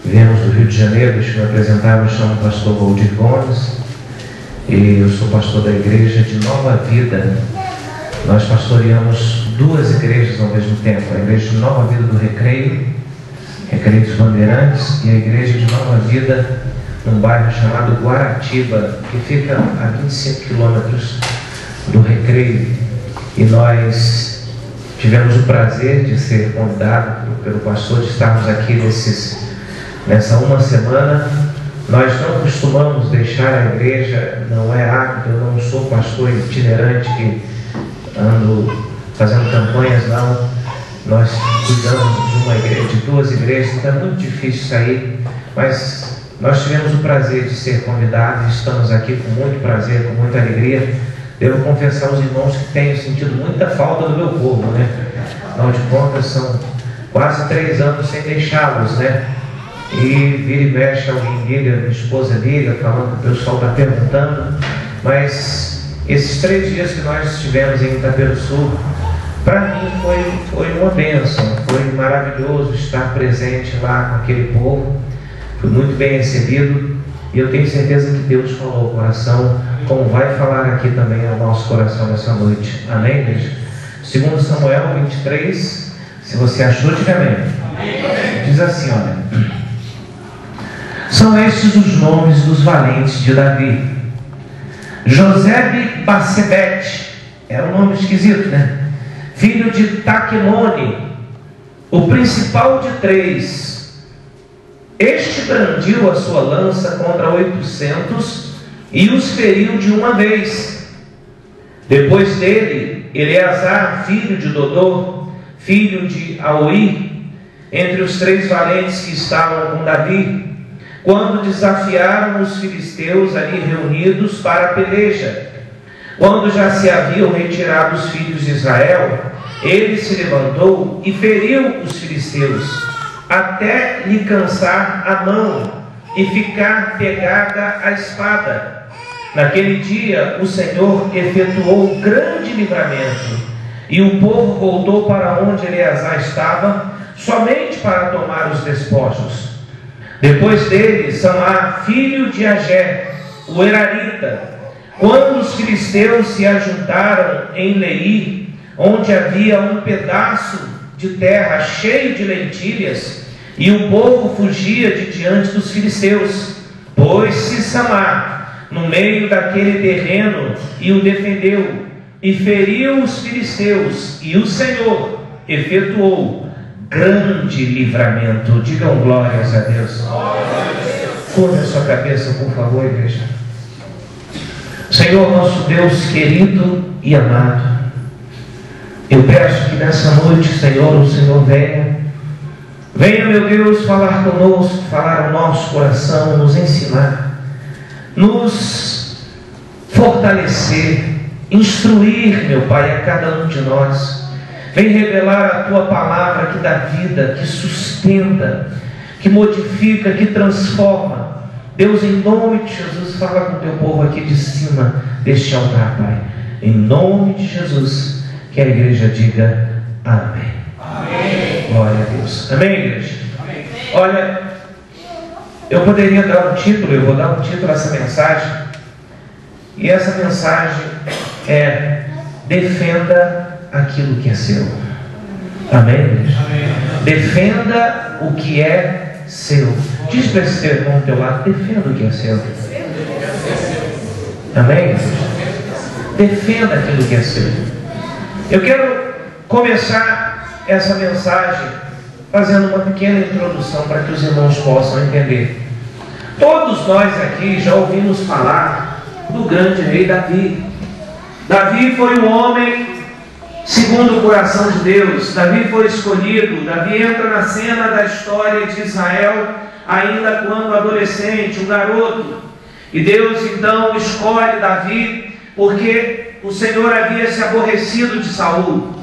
Viemos do Rio de Janeiro, deixa eu me apresentar, me chamo pastor Valdir Gomes e eu sou pastor da igreja de Nova Vida. Nós pastoreamos duas igrejas ao mesmo tempo, a igreja de Nova Vida do Recreio, Recreio dos Bandeirantes, e a igreja de Nova Vida num bairro chamado Guaratiba, que fica a 25 quilômetros do Recreio. E nós tivemos o prazer de ser convidados pelo pastor de estarmos aqui nessa uma semana. Nós não costumamos deixar a igreja, não é hábito, eu não sou pastor itinerante que ando fazendo campanhas, não. Nós cuidamos de uma igreja, de duas igrejas, então é muito difícil sair, mas nós tivemos o prazer de ser convidados e estamos aqui com muito prazer, com muita alegria. Devo confessar aos irmãos que tenho sentido muita falta do meu povo, né? Afinal de contas, são quase 3 anos sem deixá-los, né? E vira e mexe, alguém liga, minha esposa liga, falando que o pessoal está perguntando. Mas esses 3 dias que nós estivemos em Itaperuçu, para mim foi uma bênção, foi maravilhoso estar presente lá com aquele povo. Fui muito bem recebido e eu tenho certeza que Deus falou ao coração, como vai falar aqui também ao nosso coração nessa noite. Amém, igreja? 2 Samuel 23, se você achou, diga amém. Diz assim, olha: são estes os nomes dos valentes de Davi. Josebe-Basebete, era um nome esquisito, né? Filho de Taquemone, o principal de 3. Este brandiu a sua lança contra 800 e os feriu de uma vez. Depois dele, Eleazar, filho de Dodô, filho de Aui, entre os 3 valentes que estavam com Davi, quando desafiaram os filisteus ali reunidos para a peleja. Quando já se haviam retirado os filhos de Israel, ele se levantou e feriu os filisteus, até lhe cansar a mão e ficar pegada a espada. Naquele dia o Senhor efetuou grande livramento, e o povo voltou para onde Eleazar estava, somente para tomar os despojos. Depois dele, Samar, filho de Agé, o Erarita, quando os filisteus se ajuntaram em Leí, onde havia um pedaço de terra cheio de lentilhas, e o povo fugia de diante dos filisteus, pôs-se Samar no meio daquele terreno e o defendeu, e feriu os filisteus, e o Senhor efetuou grande livramento. Digam glórias a Deus. Curva a sua cabeça, por favor, igreja. Senhor, nosso Deus querido e amado, eu peço que nessa noite, Senhor, o Senhor venha, meu Deus, falar conosco, falar ao nosso coração, nos ensinar, nos fortalecer, instruir, meu Pai, a cada um de nós. Vem revelar a Tua palavra que dá vida, que sustenta, que modifica, que transforma. Deus, em nome de Jesus, fala com o Teu povo aqui de cima deste altar, Pai. Em nome de Jesus, que a igreja diga amém. Amém. Glória a Deus. Amém, igreja? Amém. Olha, eu poderia dar um título, eu vou dar um título a essa mensagem. E essa mensagem é: defenda aquilo que é seu. Amém, igreja? Amém. Defenda o que é seu. Diz para esse teu irmão do teu lado: defenda o que é seu. Amém, igreja? Defenda aquilo que é seu. Eu quero começar essa mensagem fazendo uma pequena introdução para que os irmãos possam entender. Todos nós aqui já ouvimos falar do grande rei Davi. Davi foi um homem segundo o coração de Deus. Davi foi escolhido. Davi entra na cena da história de Israel ainda quando adolescente, um garoto. E Deus então escolhe Davi porque o Senhor havia se aborrecido de Saul.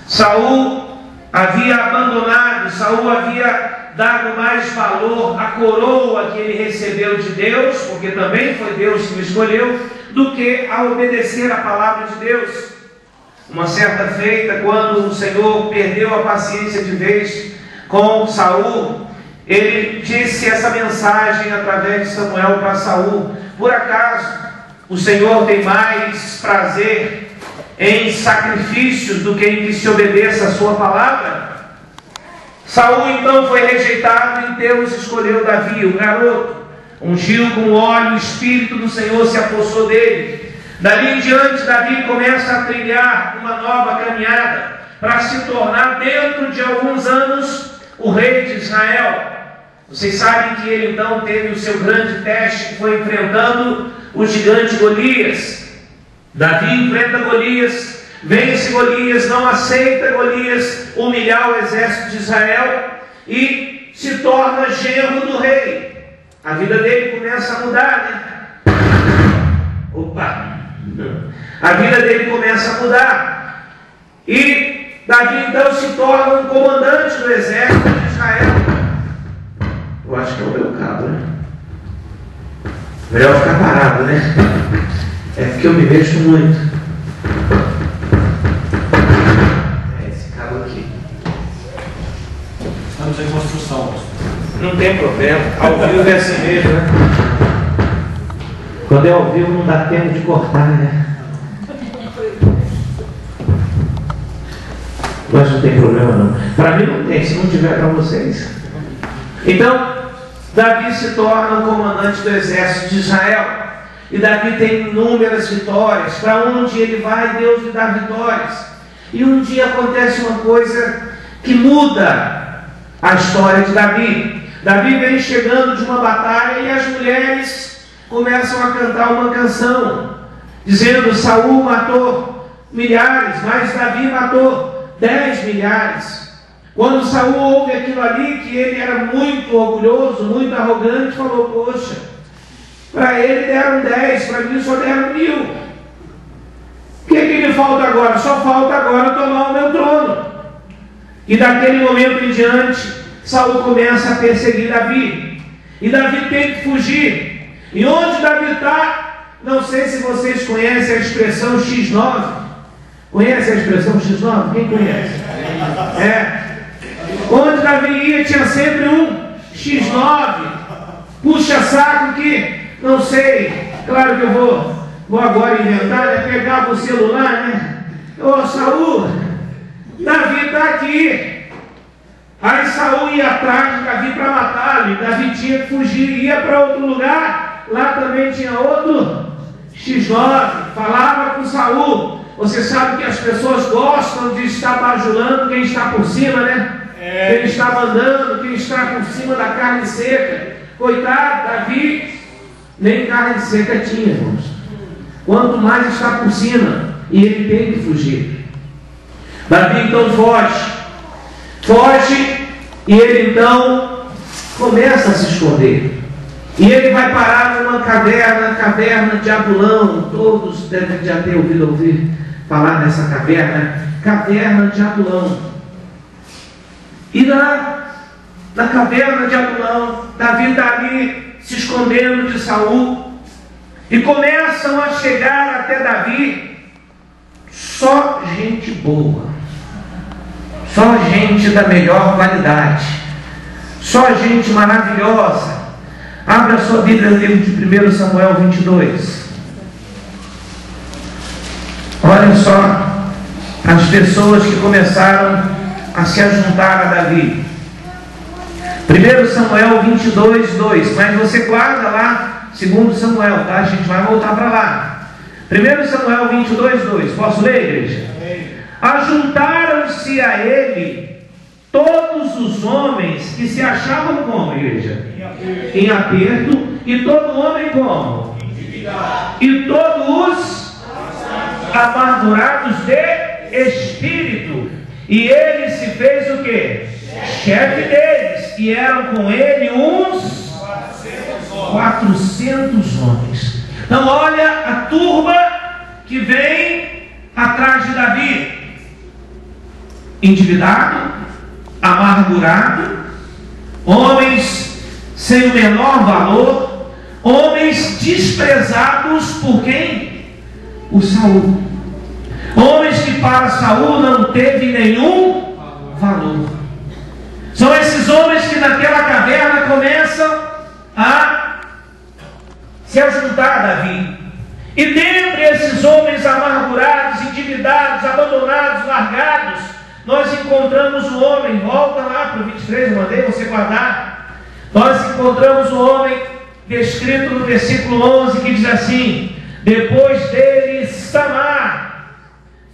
Saul havia abandonado, Saul havia dado mais valor à coroa que ele recebeu de Deus, porque também foi Deus que o escolheu, do que a obedecer a palavra de Deus. Uma certa feita, quando o Senhor perdeu a paciência de vez com Saul, ele disse essa mensagem através de Samuel para Saul: por acaso o Senhor tem mais prazer em sacrifícios do que em que se obedeça a sua palavra? Saul então foi rejeitado e Deus escolheu Davi, o garoto, ungiu com óleo, o Espírito do Senhor se apossou dele. Dali em diante, Davi começa a trilhar uma nova caminhada para se tornar, dentro de alguns anos, o rei de Israel. Vocês sabem que ele então teve o seu grande teste, que foi enfrentando o gigante Golias. Davi enfrenta Golias, vence Golias, não aceita Golias humilhar o exército de Israel e se torna genro do rei. A vida dele começa a mudar, né? Opa! A vida dele começa a mudar. E Davi então se torna um comandante do exército de Israel. Eu acho que é o meu cabo, né? Melhor ficar parado, né? É porque eu me mexo muito. É esse cabo aqui. Estamos em construção. Não tem problema. Ao vivo é assim mesmo, né? Quando é ao vivo não dá tempo de cortar, né? Mas não tem problema não. Para mim não tem, se não tiver para vocês. Então, Davi se torna um comandante do exército de Israel. E Davi tem inúmeras vitórias. Para onde ele vai, Deus lhe dá vitórias. E um dia acontece uma coisa que muda a história de Davi. Davi vem chegando de uma batalha e as mulheres começam a cantar uma canção, dizendo: Saul matou milhares, mas Davi matou 10 milhares. Quando Saul ouve aquilo ali, que ele era muito orgulhoso, muito arrogante, falou: poxa, para ele deram 10, para mim só deram 1000. O que lhe falta agora? Só falta agora tomar o meu trono. E daquele momento em diante, Saul começa a perseguir Davi. E Davi tem que fugir. E onde Davi está, não sei se vocês conhecem a expressão X9. Conhece a expressão X9? Quem conhece? Onde Davi ia tinha sempre um X9. Puxa saco que, não sei, claro que eu vou agora inventar, é pegar o celular, né? Ô Saul, Davi está aqui. Aí Saul ia atrás de Davi para matá-lo. E Davi tinha que fugir, ia para outro lugar. Lá também tinha outro X9, falava com Saul. Você sabe que as pessoas gostam de estar bajulando quem está por cima, né? Quem está mandando, quem está por cima da carne seca. Coitado, Davi nem carne seca tinha, irmãos. Quanto mais está por cima, e ele tem que fugir. Davi então foge, e ele então começa a se esconder. E ele vai parar numa caverna de Adulão. Todos devem já ter ouvido falar nessa caverna de Adulão. E na caverna de Adulão, Davi está ali se escondendo de Saul. E começam a chegar até Davi só gente boa, só gente da melhor qualidade, só gente maravilhosa. Abra a sua Bíblia no livro de 1 Samuel 22. Olha só as pessoas que começaram a se ajuntar a Davi. 1 Samuel 22, 2. Mas você guarda lá 2 Samuel, tá? A gente vai voltar para lá. 1 Samuel 22, 2. Posso ler, igreja? Ajuntaram-se a ele todos os homens que se achavam como, igreja? Em aperto. E todo homem como? E todos os amargurados de espírito. E ele se fez o quê? Chefe deles. E eram com ele uns 400 homens. Então olha a turma que vem atrás de Davi. Endividado, amargurado, homens sem o menor valor, homens desprezados por quem? Por Saul. Homens que para Saul não teve nenhum valor. São esses homens que naquela caverna começam a se ajuntar Davi. E dentre esses homens amargurados, endividados, abandonados, largados, nós encontramos um homem, volta lá para o 23, eu mandei você guardar. Nós encontramos um homem descrito no versículo 11, que diz assim: depois dele Samar,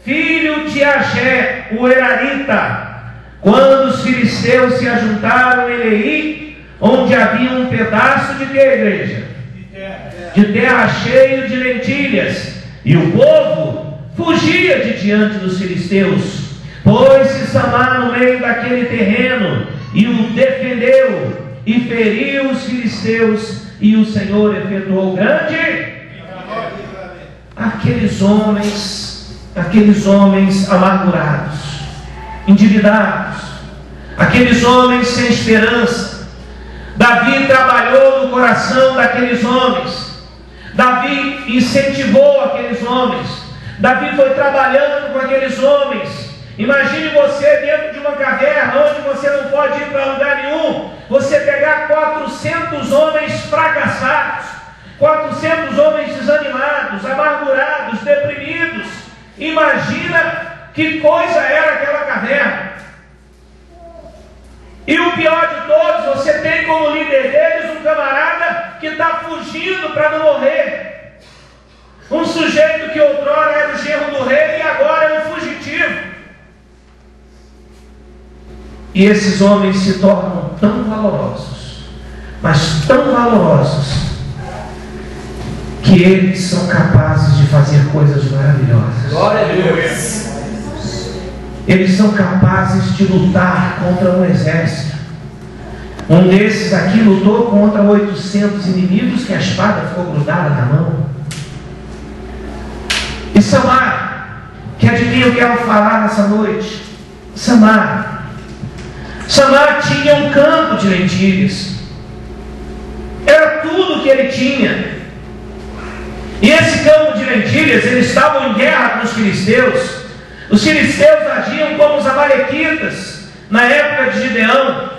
filho de Agé, o Erarita, quando os filisteus se ajuntaram em Leí, onde havia um pedaço de que, igreja? De terra cheio de lentilhas, e o povo fugia de diante dos filisteus. Pôs-se Samar no meio daquele terreno e o defendeu, e feriu os filisteus, e o Senhor efetuou grande. Aqueles homens amargurados, endividados, aqueles homens sem esperança. Davi trabalhou no coração daqueles homens. Davi incentivou aqueles homens. Davi foi trabalhando com aqueles homens. Imagine você dentro de uma caverna onde você não pode ir para lugar nenhum. Você pegar 400 homens fracassados, 400 homens desanimados, amargurados, deprimidos. Imagina que coisa era aquela caverna. E o pior de todos, você tem como líder deles um camarada que está fugindo para não morrer. Um sujeito que outrora era o genro do rei e agora é um fugitivo. E esses homens se tornam tão valorosos, mas tão valorosos, que eles são capazes de fazer coisas maravilhosas. Glória a Deus! Eles são capazes de lutar contra um exército. Um desses aqui lutou contra 800 inimigos, que a espada ficou grudada na mão. E Samar, que adivinha eu quero falar nessa noite? Samar tinha um campo de lentilhas. Era tudo que ele tinha. E esse campo de lentilhas, eles estavam em guerra com os filisteus. Os filisteus agiam como os amalequitas na época de Gideão.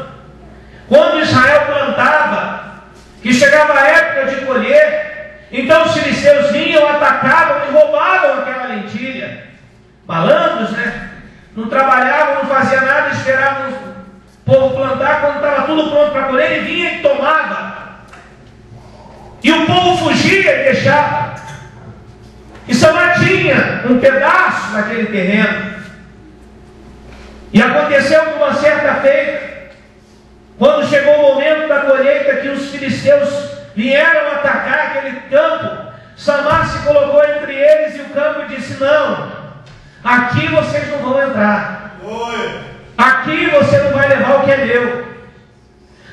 Quando Israel plantava, que chegava a época de colher, então os filisteus vinham, atacavam e roubavam aquela lentilha. Malandros, né? Não trabalhavam, não faziam nada, esperavam o povo plantar. Quando estava tudo pronto para colher, ele vinha e tomava. E o povo fugia e deixava. E Samar tinha um pedaço naquele terreno. E aconteceu que uma certa feita, quando chegou o momento da colheita, que os filisteus vieram atacar aquele campo, Samar se colocou entre eles e o campo disse: não, aqui vocês não vão entrar. Aqui você não vai levar o que é meu.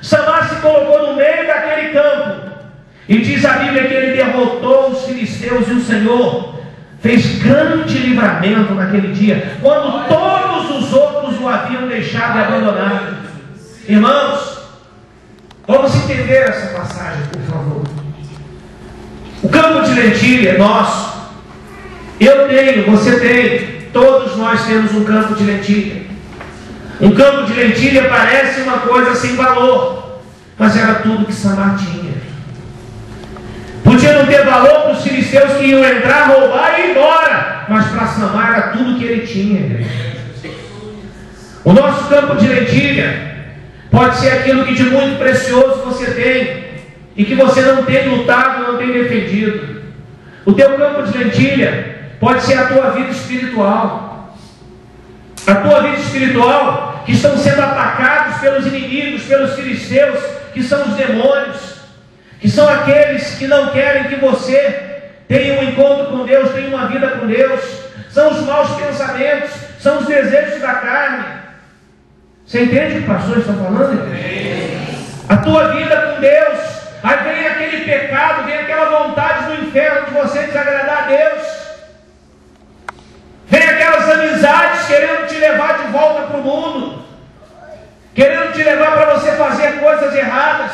Samar se colocou no meio daquele campo. E diz a Bíblia que ele derrotou os filisteus, e o Senhor fez grande livramento naquele dia, quando todos os outros o haviam deixado e abandonado. Irmãos, vamos entender essa passagem, por favor. O campo de lentilha é nosso. Eu tenho, você tem, todos nós temos um campo de lentilha. Um campo de lentilha parece uma coisa sem valor, mas era tudo que Samar tinha. Podia não ter valor para os filisteus que iam entrar, roubar e ir embora, mas para Samar era tudo que ele tinha, igreja. O nosso campo de lentilha pode ser aquilo que de muito precioso você tem e que você não tem lutado, não tem defendido. O teu campo de lentilha pode ser a tua vida espiritual. A tua vida espiritual, que estão sendo atacados pelos inimigos, pelos filisteus, que são os demônios, que são aqueles que não querem que você tenha um encontro com Deus, tenha uma vida com Deus. São os maus pensamentos, são os desejos da carne. Você entende o que o pastor está falando? A tua vida com Deus, aí vem aquele pecado, vem aquela vontade do inferno de você desagradar a Deus. Vem aquelas amizades querendo te levar de volta para o mundo, querendo te levar para você fazer coisas erradas,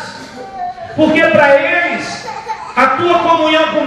porque para eles a tua comunhão com